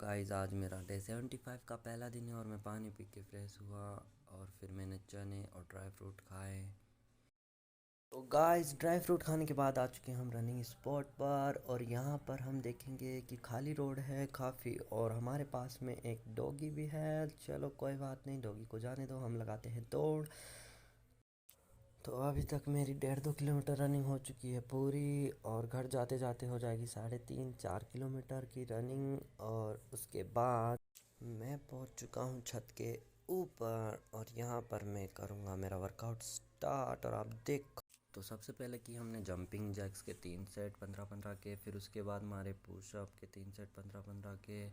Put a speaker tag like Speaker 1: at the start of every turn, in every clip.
Speaker 1: Guys आज मेरा day 75 का पहला दिन है और मैं पानी पी के फ्रेश हुआ और फिर मैंने चने और ड्राई फ्रूट खाए। तो गाइस ड्राई फ्रूट खाने के बाद आ चुके हैं हम रनिंग स्पॉट पर और यहाँ पर हम देखेंगे कि खाली रोड है काफ़ी और हमारे पास में एक डॉगी भी है। चलो कोई बात नहीं, डॉगी को जाने दो, हम लगाते हैं दौड़। तो अभी तक मेरी 1.5-2 किलोमीटर रनिंग हो चुकी है पूरी और घर जाते जाते हो जाएगी 3.5-4 किलोमीटर की रनिंग। और उसके बाद मैं पहुंच चुका हूं छत के ऊपर और यहाँ पर मैं करूँगा मेरा वर्कआउट स्टार्ट। और आप देख, तो सबसे पहले कि हमने जंपिंग जैक्स के 3 सेट 15-15 के, फिर उसके बाद मारे पुशअप के 3 सेट 15-15 के,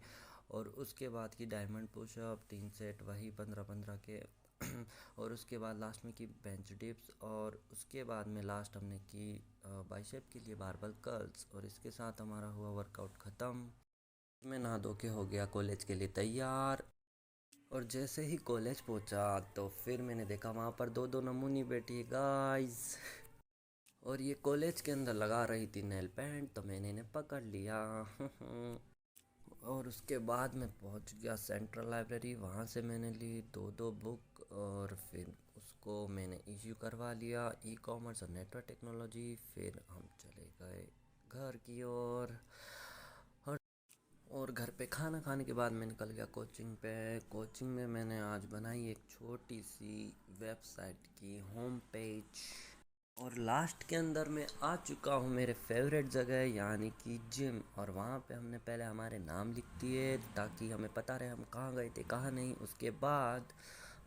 Speaker 1: और उसके बाद की डायमंड पुशअप 3 सेट वही 15-15 के और उसके बाद लास्ट में की बेंच डिप्स, और उसके बाद में लास्ट हमने की बाइसेप के लिए बारबल कर्ल्स। और इसके साथ हमारा हुआ वर्कआउट ख़त्म। मैं नहा धो के हो गया कॉलेज के लिए तैयार। और जैसे ही कॉलेज पहुंचा तो फिर मैंने देखा वहाँ पर दो दो नमूनी बैठी गाइस, और ये कॉलेज के अंदर लगा रही थी नेल पेंट, तो मैंने इन्हें पकड़ लिया और उसके बाद मैं पहुंच गया सेंट्रल लाइब्रेरी। वहाँ से मैंने ली दो दो बुक और फिर उसको मैंने इश्यू करवा लिया, ई कॉमर्स और नेटवर्क टेक्नोलॉजी। फिर हम चले गए घर की ओर और घर पे खाना खाने के बाद मैं निकल गया कोचिंग पे। कोचिंग में मैंने आज बनाई एक छोटी सी वेबसाइट की होम पेज। और लास्ट के अंदर मैं आ चुका हूँ मेरे फेवरेट जगह यानी कि जिम। और वहाँ पे हमने पहले हमारे नाम लिख दिए ताकि हमें पता रहे हम कहाँ गए थे कहाँ नहीं। उसके बाद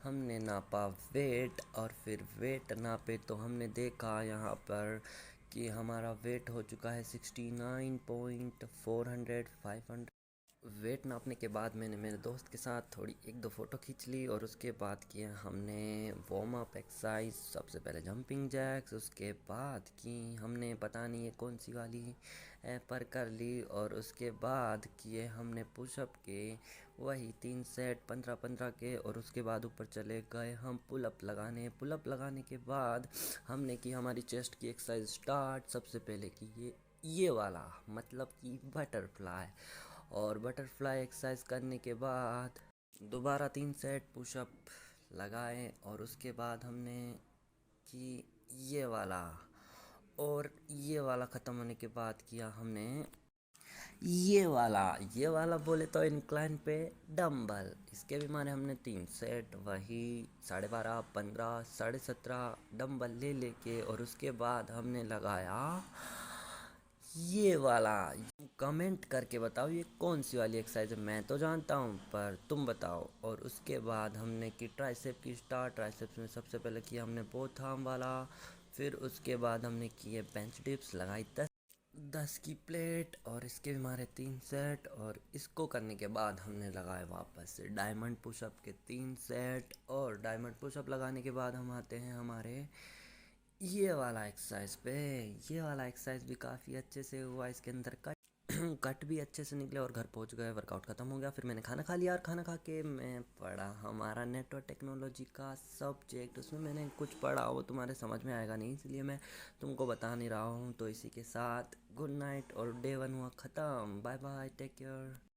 Speaker 1: हमने नापा वेट और फिर वेट नापे तो हमने देखा यहाँ पर कि हमारा वेट हो चुका है 69.400 वेट नापने के बाद मैंने मेरे दोस्त के साथ थोड़ी 1-2 फ़ोटो खींच ली और उसके बाद किया हमने वार्म अप एक्सरसाइज। सबसे पहले जंपिंग जैक्स, उसके बाद की हमने पता नहीं है कौन सी वाली ऐप पर कर ली, और उसके बाद किए हमने पुशअप के वही 3 सेट 15-15 के, और उसके बाद ऊपर चले गए हम पुलअप लगाने। पुलअप लगाने के बाद हमने की हमारी चेस्ट की एक्सरसाइज स्टार्ट। सबसे पहले की ये वाला मतलब कि बटरफ्लाई, और बटरफ्लाई एक्सरसाइज करने के बाद दोबारा 3 सेट पुशअप लगाए, और उसके बाद हमने कि ये वाला, और ये वाला ख़त्म होने के बाद किया हमने ये वाला बोले तो इंक्लाइन पे डंबल। इसके भी मारे हमने 3 सेट वही 12.5 15 17.5 डंबल ले लेके, और उसके बाद हमने लगाया ये वाला। कमेंट करके बताओ ये कौन सी वाली एक्सरसाइज है, मैं तो जानता हूँ पर तुम बताओ। और उसके बाद हमने की ट्राइसेप की स्टार्ट। ट्राइसेप्स में सबसे पहले किया हमने बोथ आर्म वाला, फिर उसके बाद हमने किए बेंच डिप्स, लगाई 10 की प्लेट, और इसके भी हमारे 3 सेट। और इसको करने के बाद हमने लगाए वापस से डायमंड पुशअप के 3 सेट, और डायमंड पुशअप लगाने के बाद हम आते हैं हमारे ये वाला एक्सरसाइज पे। ये वाला एक्सरसाइज भी काफ़ी अच्छे से हुआ, इसके अंदर कट कट भी अच्छे से निकले, और घर पहुंच गए, वर्कआउट ख़त्म हो गया। फिर मैंने खाना खा लिया और खाना खा के मैं पढ़ा हमारा नेटवर्क टेक्नोलॉजी का सब्जेक्ट। उसमें मैंने कुछ पढ़ा वो तुम्हारे समझ में आएगा नहीं, इसलिए मैं तुमको बता नहीं रहा हूँ। तो इसी के साथ गुड नाइट और डे 1 हुआ ख़त्म। Bye bye, take care.